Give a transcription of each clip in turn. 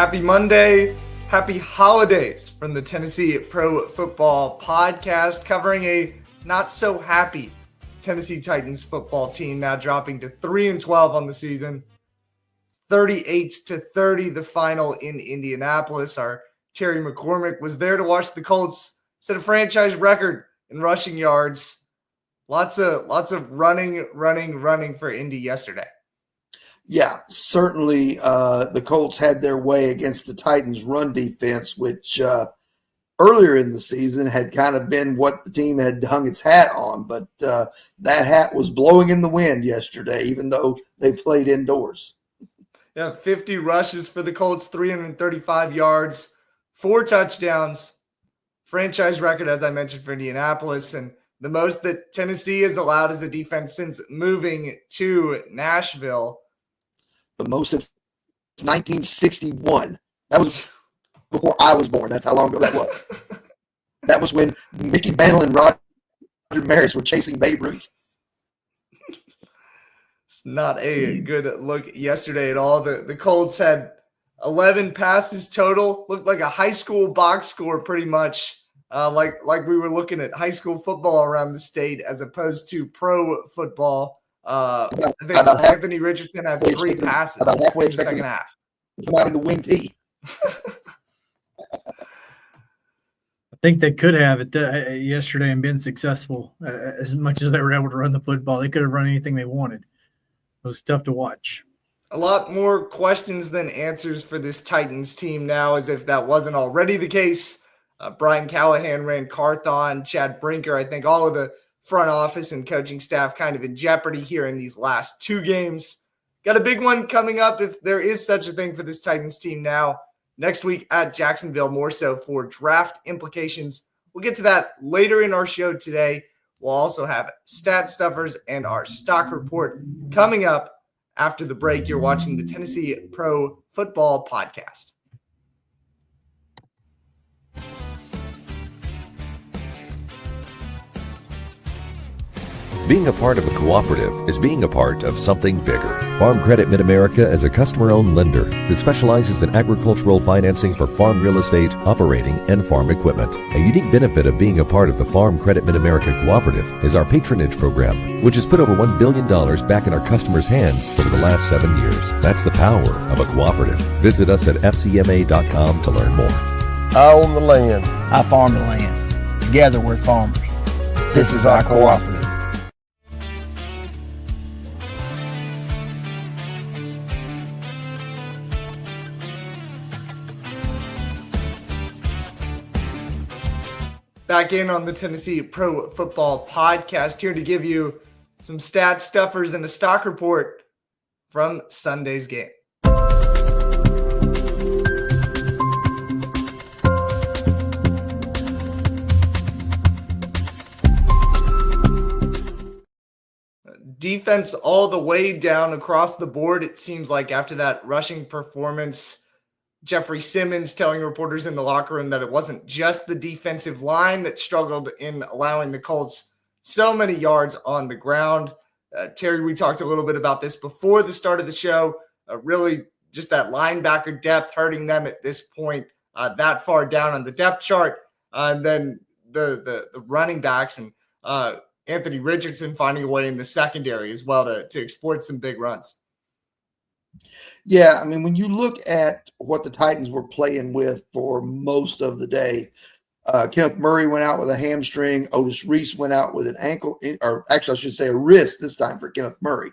Happy Monday, happy holidays from the Tennessee Pro Football Podcast, covering a not so happy Tennessee Titans football team now dropping to 3-12 on the season. 38-30 the final in Indianapolis. Our Terry McCormick was there to watch the Colts set a franchise record in rushing yards. Lots of running for Indy yesterday. Yeah, certainly the Colts had their way against the Titans' run defense, which earlier in the season had kind of been what the team had hung its hat on. But that hat was blowing in the wind yesterday, even though they played indoors. Yeah, 50 rushes for the Colts, 335 yards, 4 touchdowns, franchise record, as I mentioned, for Indianapolis, and the most that Tennessee has allowed as a defense since moving to Nashville. The most since 1961. That was before I was born. That's how long ago that was. That was when Mickey Mantle and Roger Maris were chasing Babe Ruth. It's not a good look yesterday at all. The Colts had 11 passes total. Looked like a high school box score pretty much. Like we were looking at high school football around the state as opposed to pro football. I think Anthony Richardson had 3 passes about halfway in the second half. Come out in the wing tee. I think they could have it yesterday and been successful as much as they were able to run the football. They could have run anything they wanted. It was tough to watch. A lot more questions than answers for this Titans team now, as if that wasn't already the case. Brian Callahan, Rand Carthon, Chad Brinker, I think all of the front office and coaching staff kind of in jeopardy here in these last 2 games. Got a big one coming up, if there is such a thing for this Titans team now, next week at Jacksonville, more so for draft implications. We'll get to that later in our show today. We'll also have stat stuffers and our stock report coming up after the break. You're watching the Tennessee Pro Football Podcast. Being a part of a cooperative is being a part of something bigger. Farm Credit Mid-America is a customer-owned lender that specializes in agricultural financing for farm real estate, operating, and farm equipment. A unique benefit of being a part of the Farm Credit Mid-America Cooperative is our patronage program, which has put over $1 billion back in our customers' hands over the last 7 years. That's the power of a cooperative. Visit us at fcma.com to learn more. I own the land. I farm the land. Together we're farmers. This is our cooperative. Back in on the Tennessee Pro Football Podcast, here to give you some stat stuffers and a stock report from Sunday's game. Defense all the way down across the board, it seems like, after that rushing performance. Jeffrey Simmons telling reporters in the locker room that it wasn't just the defensive line that struggled in allowing the Colts so many yards on the ground. Terry, we talked a little bit about this before the start of the show. Really just that linebacker depth hurting them at this point, that far down on the depth chart. And then the running backs and Anthony Richardson finding a way in the secondary as well to exploit some big runs. Yeah, I mean, when you look at what the Titans were playing with for most of the day, Kenneth Murray went out with a hamstring. Otis Reese went out with an ankle, or actually I should say a wrist this time for Kenneth Murray.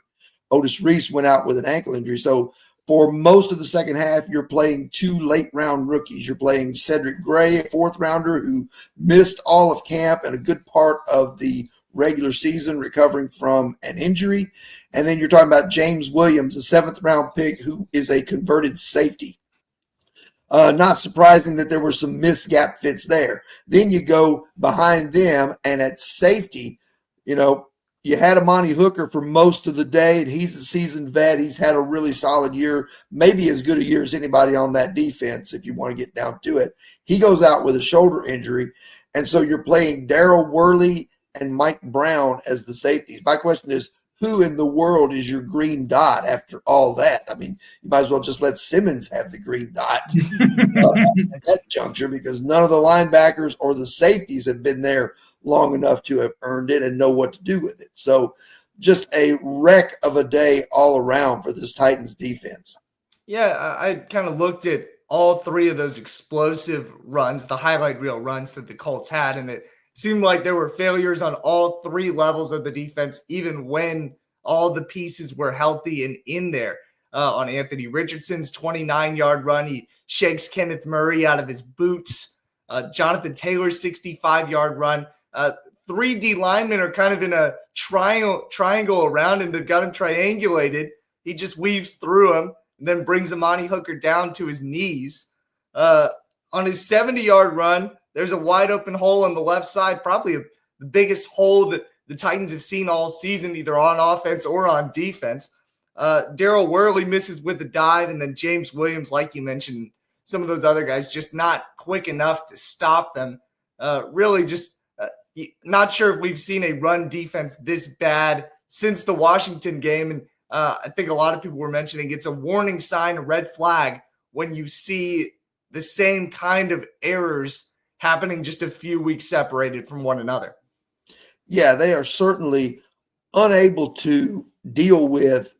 Otis Reese went out with an ankle injury. So for most of the second half, you're playing 2 late-round rookies. You're playing Cedric Gray, a 4th-rounder who missed all of camp and a good part of the regular season recovering from an injury. And then you're talking about James Williams, a 7th-round pick who is a converted safety. Not surprising that there were some missed gap fits there. Then you go behind them, and at safety, you had Amani Hooker for most of the day, and he's a seasoned vet. He's had a really solid year, maybe as good a year as anybody on that defense if you want to get down to it. He goes out with a shoulder injury, and so you're playing Darryl Worley and Mike Brown as the safeties. My question is, who in the world is your green dot after all that? I mean, you might as well just let Simmons have the green dot at that juncture, because none of the linebackers or the safeties have been there long enough to have earned it and know what to do with it. So just a wreck of a day all around for this Titans defense. Yeah, I kind of looked at all three of those explosive runs, the highlight reel runs that the Colts had, and it seemed like there were failures on all three levels of the defense, even when all the pieces were healthy and in there. On Anthony Richardson's 29-yard run, he shakes Kenneth Murray out of his boots. Jonathan Taylor's 65-yard run. Three D linemen are kind of in a triangle around him. They've got him triangulated. He just weaves through them and then brings Amani Hooker down to his knees. On his 70-yard run, there's a wide open hole on the left side, probably the biggest hole that the Titans have seen all season, either on offense or on defense. Darryl Worley misses with the dive, and then James Williams, like you mentioned, some of those other guys just not quick enough to stop them. Really just not sure if we've seen a run defense this bad since the Washington game. And I think a lot of people were mentioning it's a warning sign, a red flag, when you see the same kind of errors happening just a few weeks separated from one another. Yeah, they are certainly unable to deal with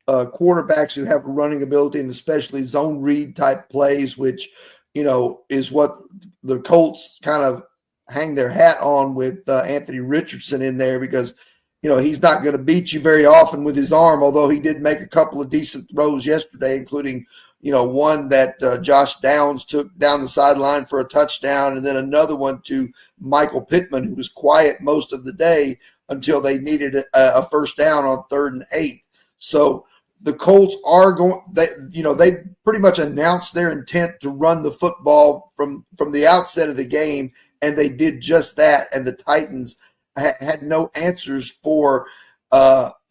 quarterbacks who have running ability, and especially zone read type plays, which, is what the Colts kind of hang their hat on with Anthony Richardson in there, because, he's not going to beat you very often with his arm, although he did make a couple of decent throws yesterday, including, one that Josh Downs took down the sideline for a touchdown, and then another one to Michael Pittman, who was quiet most of the day until they needed a first down on 3rd and 8. So the Colts are they pretty much announced their intent to run the football from the outset of the game, and they did just that. And the Titans had no answers for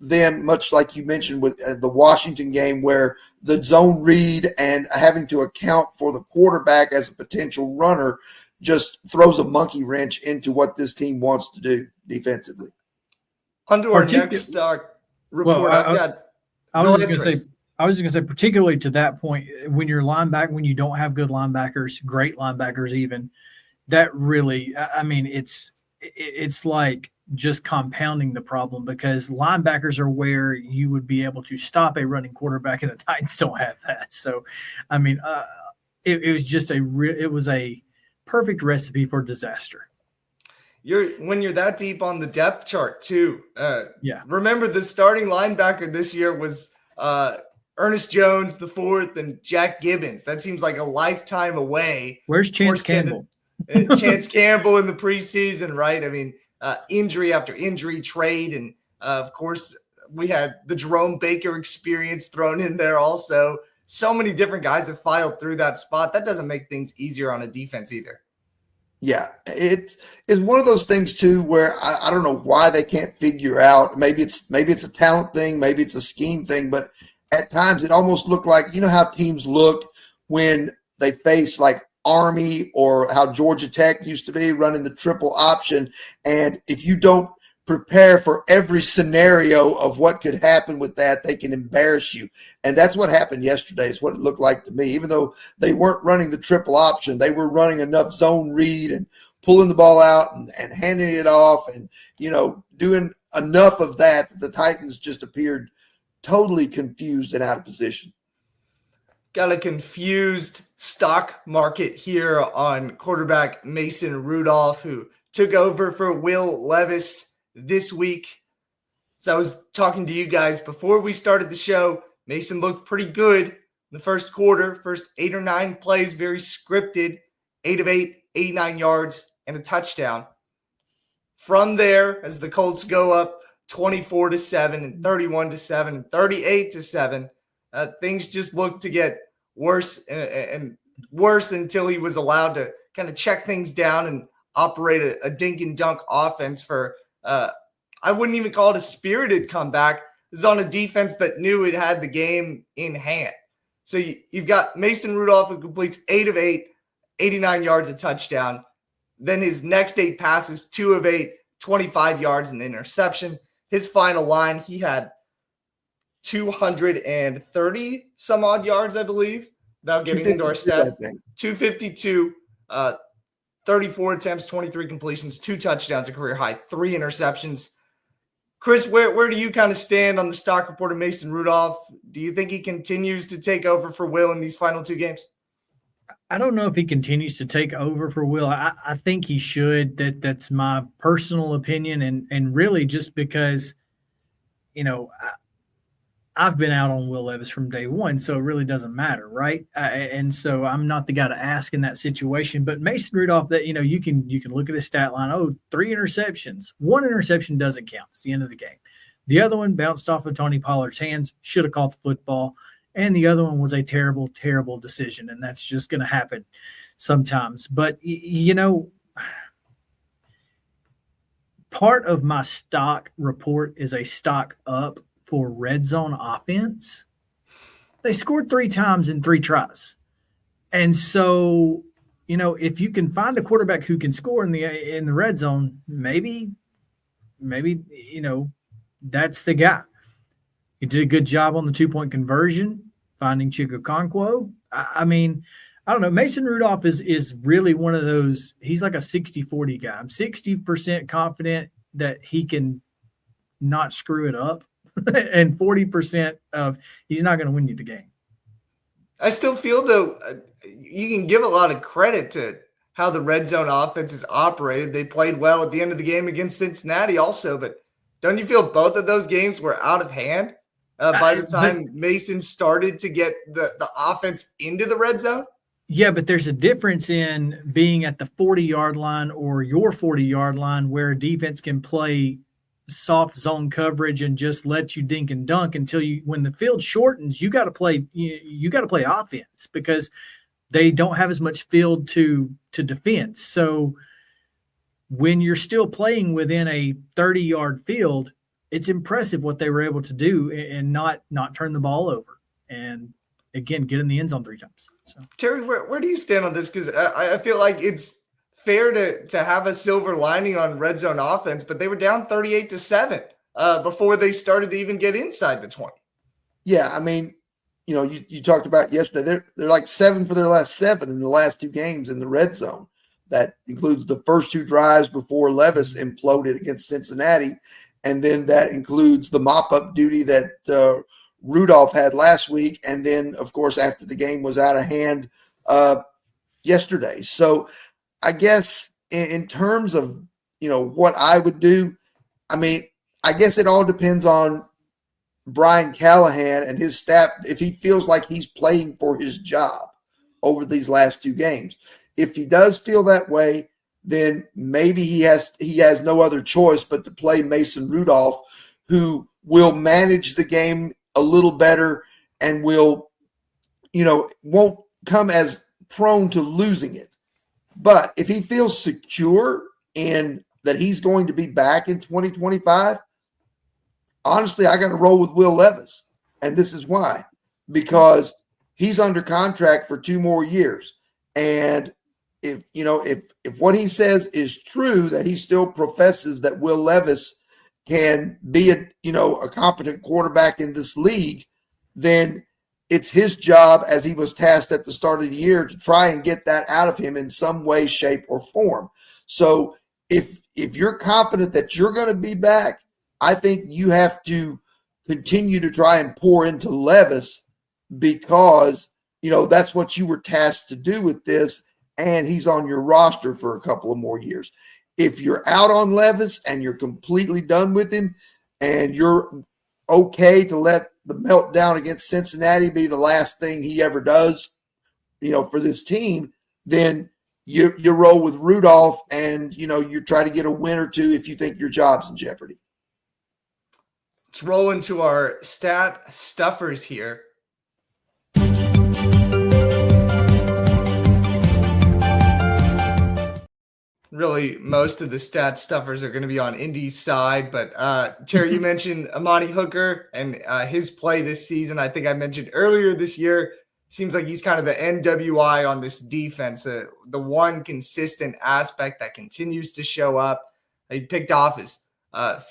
them, much like you mentioned with the Washington game, where the zone read and having to account for the quarterback as a potential runner just throws a monkey wrench into what this team wants to do defensively. On to our next report. Well, I was just going to say, particularly to that point, when you're linebacker, when you don't have good linebackers, great linebackers even, that really, it's like just compounding the problem, because linebackers are where you would be able to stop a running quarterback, and the Titans don't have that. So, it was just it was a perfect recipe for disaster. When you're that deep on the depth chart too. Yeah. Remember, the starting linebacker this year was Ernest Jones the fourth and Jack Gibbons. That seems like a lifetime away. Where's Chance Campbell? Chance Campbell in the preseason, right? Injury after injury, trade, and of course we had the Jerome Baker experience thrown in there also. So many different guys have filed through that spot. That doesn't make things easier on a defense either. Yeah, it's one of those things too where I don't know why they can't figure out. Maybe it's a talent thing, maybe it's a scheme thing, but at times it almost looked like, how teams look when they face like Army, or how Georgia Tech used to be running the triple option. And if you don't prepare for every scenario of what could happen with that, they can embarrass you. And that's what happened yesterday, is what it looked like to me. Even though they weren't running the triple option, they were running enough zone read and pulling the ball out and handing it off and, doing enough of that. The Titans just appeared totally confused and out of position. Got a confused stock market here on quarterback Mason Rudolph, who took over for Will Levis this week. So I was talking to you guys before we started the show. Mason looked pretty good in the first quarter, first 8 or 9 plays, very scripted, 8 of 8, 89 yards, and a touchdown. From there, as the Colts go up 24-7 and 31-7 and 38-7, things just looked to get worse and worse until he was allowed to kind of check things down and operate a dink and dunk offense for I wouldn't even call it a spirited comeback. It was on a defense that knew it had the game in hand. So you've got Mason Rudolph, who completes 8 of 8, 89 yards, a touchdown. Then his next 8 passes, 2 of 8, 25 yards, and interception. his final line, he had 230 some odd yards, I believe. Without getting into our stats, 252, 34 attempts, 23 completions, 2 touchdowns, a career high, 3 interceptions. Chris, where do you kind of stand on the stock report of Mason Rudolph? Do you think he continues to take over for Will in these final 2 games? I don't know if he continues to take over for Will. I think he should. That's my personal opinion, and really just because, I've been out on Will Levis from day one, so it really doesn't matter, right? And so I'm not the guy to ask in that situation. But Mason Rudolph, that you can look at his stat line. Oh, 3 interceptions. 1 interception doesn't count. It's the end of the game. The other one bounced off of Tony Pollard's hands. Should have caught the football. And the other one was a terrible, terrible decision, and that's just going to happen sometimes. But part of my stock report is a stock up for red zone offense. They scored 3 times in 3 tries. And so, if you can find a quarterback who can score in the red zone, maybe, that's the guy. He did a good job on the 2-point conversion, finding Chigokonkwo. I mean, I don't know. Mason Rudolph is really one of those. He's like a 60-40 guy. I'm 60% confident that he can not screw it up, and 40% of he's not going to win you the game. I still feel, though, you can give a lot of credit to how the red zone offense is operated. They played well at the end of the game against Cincinnati also, but don't you feel both of those games were out of hand by the time Mason started to get the offense into the red zone? Yeah, but there's a difference in being at the 40-yard line or your 40-yard line where a defense can play soft zone coverage and just let you dink and dunk until when the field shortens, you got to play offense because they don't have as much field to defend. So when you're still playing within a 30-yard field, it's impressive what they were able to do and not turn the ball over. And again, get in the end zone 3 times. So Terry, where do you stand on this? Because I feel like it's fair to have a silver lining on red zone offense, but they were down 38-7 before they started to even get inside the 20. Yeah, I mean, you talked about yesterday. They're like 7 for their last 7 in the last 2 games in the red zone. That includes the first 2 drives before Levis imploded against Cincinnati, and then that includes the mop-up duty that Rudolph had last week, and then, of course, after the game was out of hand yesterday. So I guess in terms of, what I would do, I mean, I guess it all depends on Brian Callahan and his staff, if he feels like he's playing for his job over these last 2 games. If he does feel that way, then maybe he has no other choice but to play Mason Rudolph, who will manage the game a little better and will, won't come as prone to losing it. But if he feels secure in that he's going to be back in 2025, honestly, I got to roll with Will Levis. And this is why. Because he's under contract for 2 more years. And if what he says is true, that he still professes that Will Levis can be a competent quarterback in this league, then it's his job, as he was tasked at the start of the year, to try and get that out of him in some way, shape, or form. So if you're confident that you're going to be back, I think you have to continue to try and pour into Levis because, that's what you were tasked to do with this, and he's on your roster for a couple of more years. If you're out on Levis and you're completely done with him and you're okay to let the meltdown against Cincinnati be the last thing he ever does, for this team, then you roll with Rudolph and, you try to get a win or 2 if you think your job's in jeopardy. Let's roll into our stat stuffers here. Really, most of the stat stuffers are going to be on Indy's side, but Terry, you mentioned Amani Hooker and his play this season. I think I mentioned earlier this year, seems like he's kind of the NWI on this defense, the one consistent aspect that continues to show up. He picked off his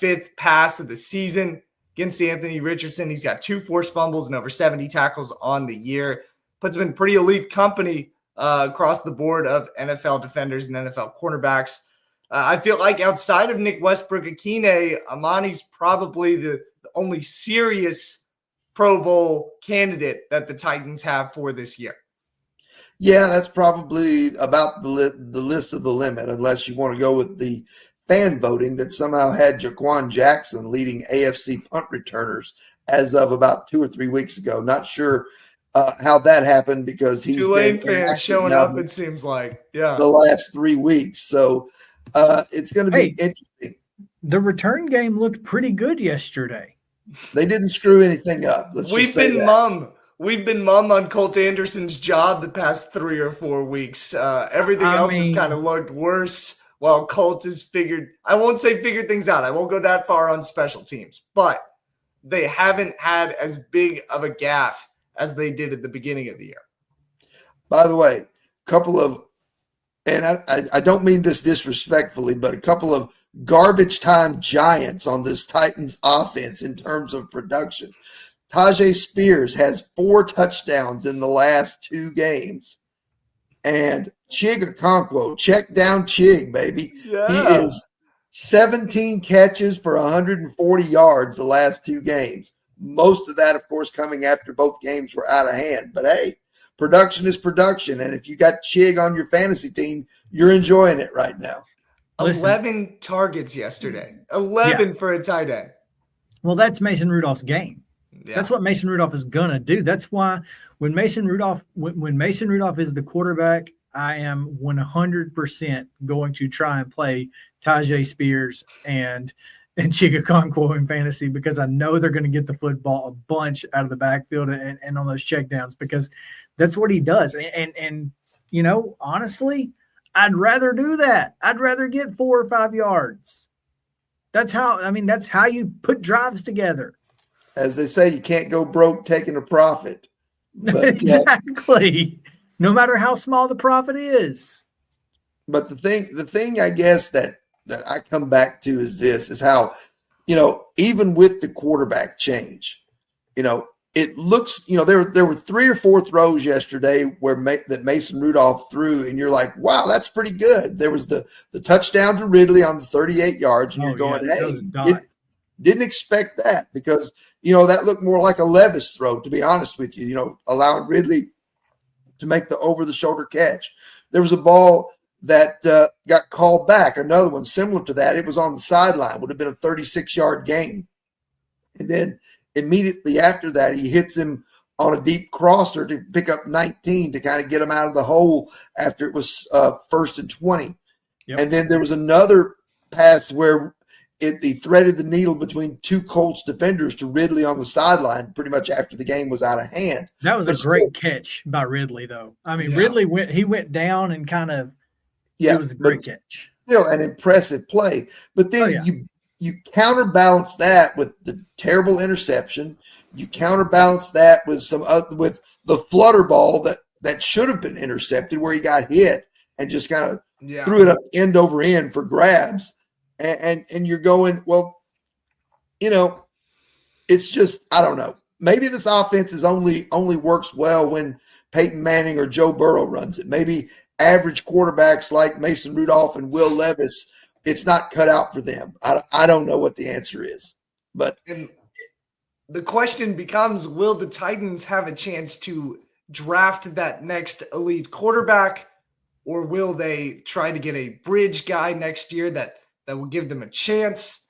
fifth pass of the season against Anthony Richardson. He's got 2 forced fumbles and over 70 tackles on the year. Puts him in pretty elite company across the board of NFL defenders and NFL cornerbacks. I feel like outside of Nick Westbrook-Akine, Amani's probably the only serious Pro Bowl candidate that the Titans have for this year. Yeah, that's probably about the list of the limit, unless you want to go with the fan voting that somehow had Jaquan Jackson leading AFC punt returners as of about 2 or 3 weeks ago. Not sure how that happened because he's Tulane been fans showing up, it seems like. Yeah, the last 3 weeks. So it's going to be interesting. The return game looked pretty good yesterday. They didn't screw anything up. We've been mum on Colt Anderson's job the past 3 or 4 weeks. Everything else has kind of looked worse while Colt has figured things out. I won't go that far on special teams, but they haven't had as big of a gaffe as they did at the beginning of the year. By the way, I don't mean this disrespectfully, but a couple of garbage time giants on this Titans offense in terms of production. Tajay Spears has 4 touchdowns in the last 2 games. And Chig Okonkwo, check down Chig, baby. Yeah. He is 17 catches for 140 yards the last 2 games. Most of that, of course, coming after both games were out of hand. But, hey, production is production. And if you got Chig on your fantasy team, you're enjoying it right now. Listen, 11 targets yesterday. 11 for a tight end. Well, that's Mason Rudolph's game. Yeah. That's what Mason Rudolph is gonna do. That's why when Mason Rudolph is the quarterback, I am 100% going to try and play Tajay Spears and Chig Okonkwo in fantasy because I know they're going to get the football a bunch out of the backfield and on those checkdowns because that's what he does. And you know, honestly, I'd rather do that. I'd rather get 4 or 5 yards. That's how you put drives together. As they say, you can't go broke taking a profit. But, exactly. No matter how small the profit is. But the thing I guess that I come back to is how, even with the quarterback change, it looks, there were 3 or 4 throws yesterday that Mason Rudolph threw, and you're like, wow, that's pretty good. There was the touchdown to Ridley on the 38 yards, and you're going, hey, didn't expect that because, that looked more like a Levis throw, to be honest with you, allowing Ridley to make the over-the-shoulder catch. There was a ball that got called back, another one similar to that. It was on the sideline, would have been a 36-yard gain. And then immediately after that, he hits him on a deep crosser to pick up 19 to kind of get him out of the hole after it was 1st and 20. Yep. And then there was another pass where he threaded the needle between 2 Colts defenders to Ridley on the sideline pretty much after the game was out of hand. That was a great catch by Ridley, though. I mean, yeah. Ridley went down and kind of it was a great catch. Still an impressive play. But then you counterbalance that with the terrible interception. You counterbalance that with with the flutter ball that should have been intercepted where he got hit and just kind of threw it up end over end for grabs. And you're going, well, it's just, I don't know. Maybe this offense is only works well when Peyton Manning or Joe Burrow runs it. Maybe average quarterbacks like Mason Rudolph and Will Levis, it's not cut out for them. I don't know what the answer is. But the question becomes, will the Titans have a chance to draft that next elite quarterback, or will they try to get a bridge guy next year that will give them a chance?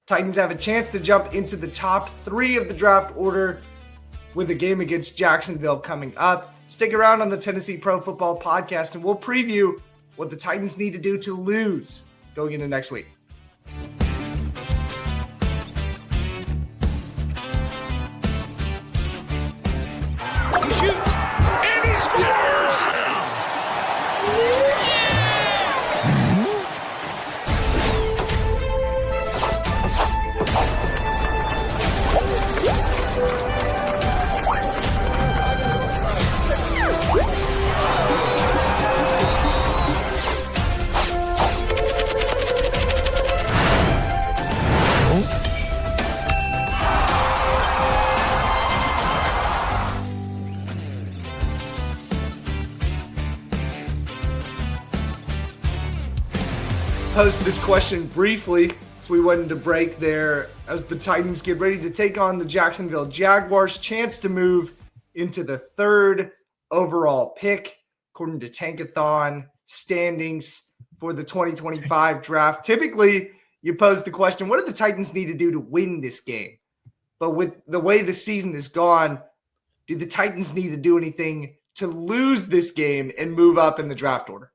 Titans have a chance to jump into the top 3 of the draft order with a game against Jacksonville coming up. Stick around on the Tennessee Pro Football Podcast, and we'll preview what the Titans need to do to lose going into next week. He shoots, and he scores! posed this question briefly as we went into break there as the Titans get ready to take on the Jacksonville Jaguars. Chance to move into the 3rd overall pick, according to Tankathon standings for the 2025 draft. Typically, you pose the question, what do the Titans need to do to win this game? But with the way the season is gone, do the Titans need to do anything to lose this game and move up in the draft order?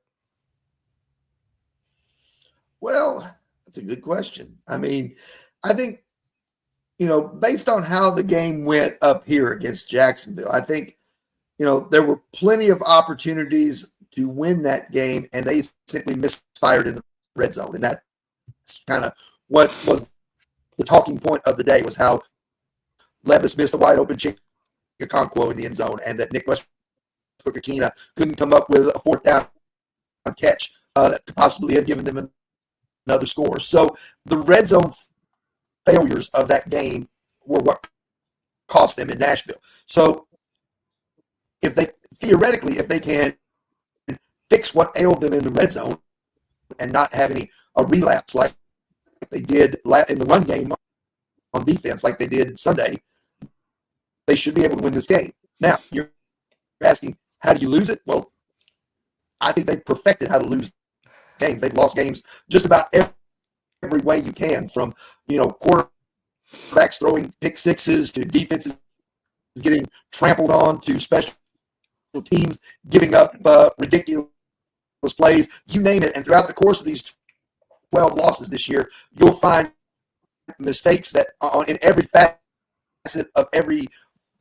Well, that's a good question. I mean, I think, based on how the game went up here against Jacksonville, I think, there were plenty of opportunities to win that game, and they simply misfired in the red zone. And that's kind of what was the talking point of the day, was how Levis missed a wide open Okonkwo in the end zone, and that Nick Westbrook-Akina couldn't come up with a 4th down catch that could possibly have given them another score. So the red zone failures of that game were what cost them in Nashville. So if they can fix what ailed them in the red zone and not have a relapse like they did in the run game on defense, like they did Sunday, they should be able to win this game. Now, you're asking, how do you lose it? Well, I think they've perfected how to lose games. They've lost games just about every way you can, from quarterbacks throwing pick sixes to defenses getting trampled on to special teams giving up ridiculous plays. You name it. And throughout the course of these 12 losses this year, you'll find mistakes that in every facet of every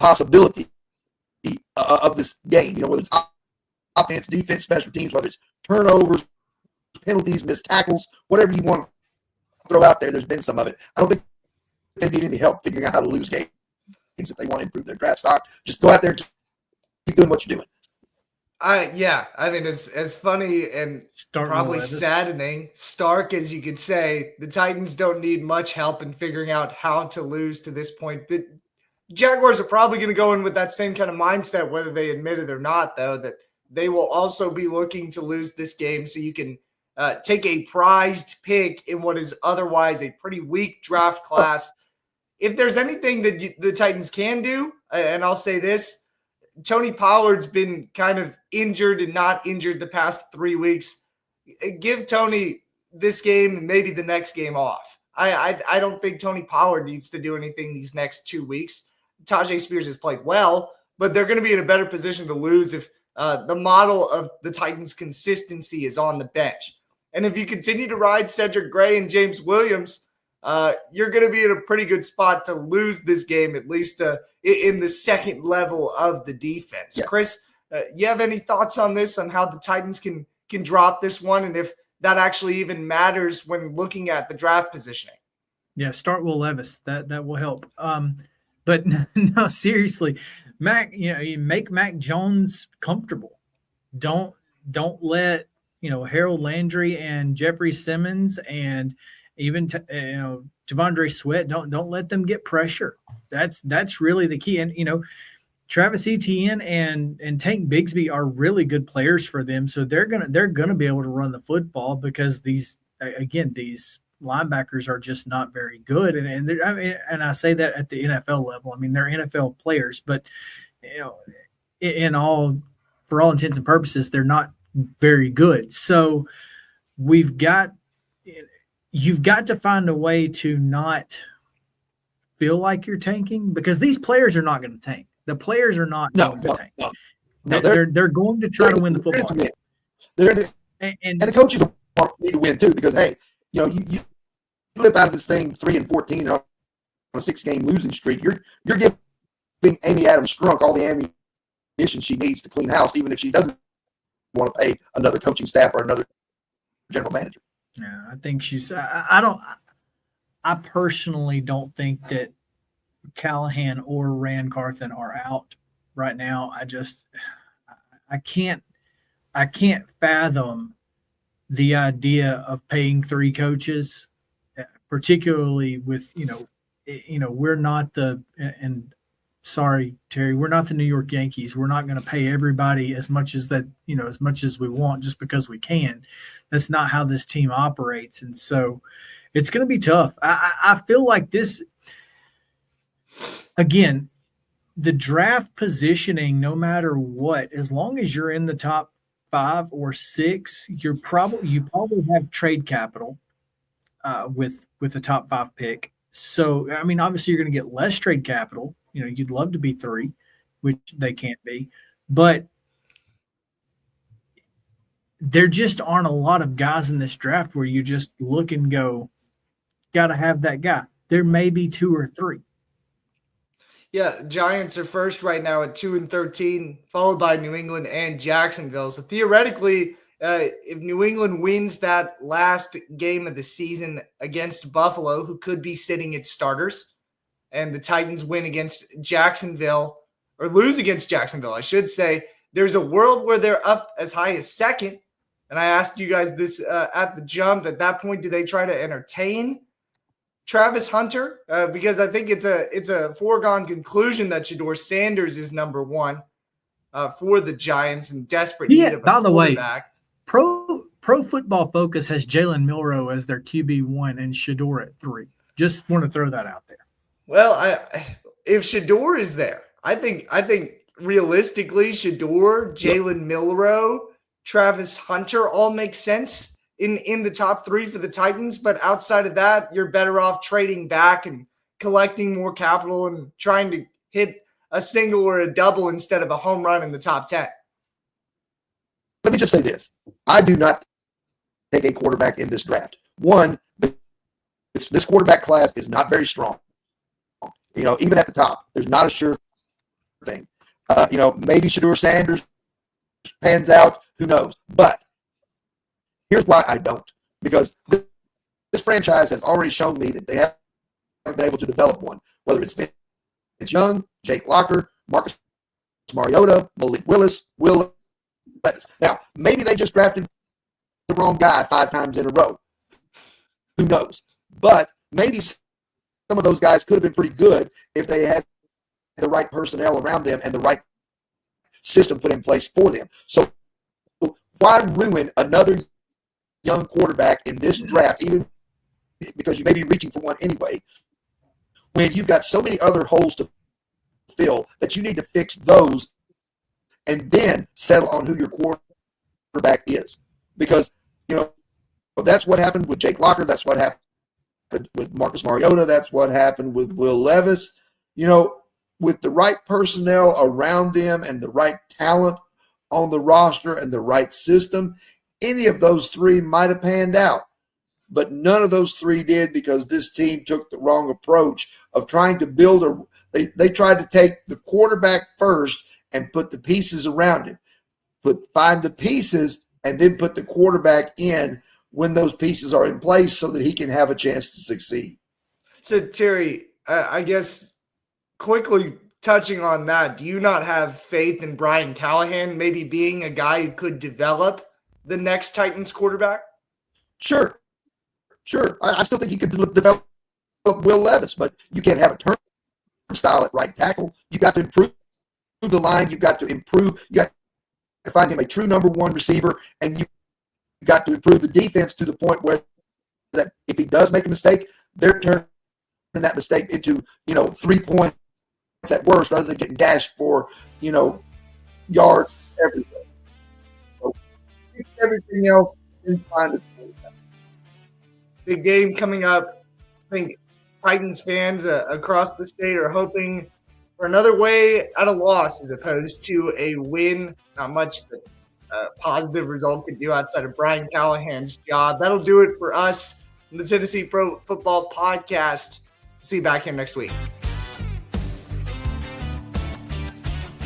possibility of this game. Whether it's offense, defense, special teams, whether it's turnovers, penalties, missed tackles, whatever you want to throw out there, there's been some of it. I don't think they need any help figuring out how to lose games if they want to improve their draft stock. Just go out there and keep doing what you're doing. Yeah, I mean, it's as funny and probably saddening, stark as you could say. The Titans don't need much help in figuring out how to lose to this point. The Jaguars are probably going to go in with that same kind of mindset, whether they admit it or not, though, that they will also be looking to lose this game so you can take a prized pick in what is otherwise a pretty weak draft class. If there's anything that the Titans can do, and I'll say this, Tony Pollard's been kind of injured and not injured the past 3 weeks. Give Tony this game and maybe the next game off. I don't think Tony Pollard needs to do anything these next 2 weeks. Tajay Spears has played well, but they're going to be in a better position to lose if the model of the Titans' consistency is on the bench. And if you continue to ride Cedric Gray and James Williams, you're going to be in a pretty good spot to lose this game, at least in the second level of the defense. Yeah. Chris, you have any thoughts on this, on how the Titans can drop this one, and if that actually even matters when looking at the draft positioning? Yeah, start Will Levis. That will help. But no, seriously, Mac, you make Mac Jones comfortable. Don't let Harold Landry and Jeffrey Simmons and even Devondre Sweat, don't let them get pressure. That's really the key. And Travis Etienne and Tank Bigsby are really good players for them, so they're gonna be able to run the football, because these linebackers are just not very good. And I say that at the NFL level. I mean, they're NFL players, but for all intents and purposes, they're not very good. So you've got to find a way to not feel like you're tanking, because these players are not going to tank. The players are not going to tank. No, they're going to try to win the football game. And the coaches need to win too, because hey, you live out of this thing 3-14 on a 6-game losing streak. You're giving Amy Adams Strunk all the ammunition she needs to clean house, even if she doesn't want to pay another coaching staff or another general manager. Yeah, I think I personally don't think that Callahan or Rand Carthen are out right now. I can't fathom the idea of paying 3 coaches, particularly with we're not and sorry, Terry, we're not the New York Yankees. We're not going to pay everybody as much as as much as we want just because we can. That's not how this team operates. And so it's going to be tough. I feel like this, again, the draft positioning, no matter what, as long as you're in the top 5 or 6, you probably have trade capital with the top 5 pick. So, I mean, obviously you're going to get less trade capital. You'd love to be 3, which they can't be, but there just aren't a lot of guys in this draft where you just look and go, got to have that guy. There may be 2 or 3. Yeah, Giants are first right now at 2-13, followed by New England and Jacksonville. So theoretically, if New England wins that last game of the season against Buffalo, who could be sitting its starters, and the Titans win against Jacksonville, or lose against Jacksonville, I should say, there's a world where they're up as high as second. And I asked you guys this at the jump. At that point, do they try to entertain Travis Hunter? Because I think it's a foregone conclusion that Shedeur Sanders is number 1 for the Giants in desperate need of a by the way, quarterback. Pro Football Focus has Jalen Milroe as their QB1 and Shedeur at 3. Just want to throw that out there. Well, if Shedeur is there, I think realistically, Shedeur, Jalen Milroe, Travis Hunter all make sense in the top 3 for the Titans. But outside of that, you're better off trading back and collecting more capital and trying to hit a single or a double instead of a home run in the top 10. Let me just say this. I do not take a quarterback in this draft. One, this quarterback class is not very strong. Even at the top, there's not a sure thing. Maybe Shedeur Sanders pans out. Who knows? But here's why I don't. Because this franchise has already shown me that they haven't been able to develop one, whether it's Vince Young, Jake Locker, Marcus Mariota, Malik Willis, Will Levis. Now, maybe they just drafted the wrong guy 5 times in a row. Who knows? But maybe some of those guys could have been pretty good if they had the right personnel around them and the right system put in place for them. So why ruin another young quarterback in this draft, even because you may be reaching for one anyway, when you've got so many other holes to fill that you need to fix those and then settle on who your quarterback is? Because, that's what happened with Jake Locker. That's what happened with Marcus Mariota. That's what happened with Will Levis. With the right personnel around them and the right talent on the roster and the right system, any of those 3 might have panned out. But none of those 3 did, because this team took the wrong approach of trying to build they tried to take the quarterback first and put the pieces around him. Find the pieces and then put the quarterback in when those pieces are in place so that he can have a chance to succeed. So, Terry, I guess quickly touching on that, do you not have faith in Brian Callahan maybe being a guy who could develop the next Titans quarterback? Sure. I still think he could develop Will Levis, but you can't have a turnstile at right tackle. You got to improve the line. You got to find him a true number 1 receiver, and you got to improve the defense to the point where that if he does make a mistake, they're turning that mistake into 3 points at worst, rather than getting dashed for yards everywhere. So everything else is fine. Big game coming up. I think Titans fans across the state are hoping for another way out of loss as opposed to a win. Not much that positive result could do outside of Brian Callahan's job. That'll do it for us in the Tennessee Pro Football Podcast. See you back here next week.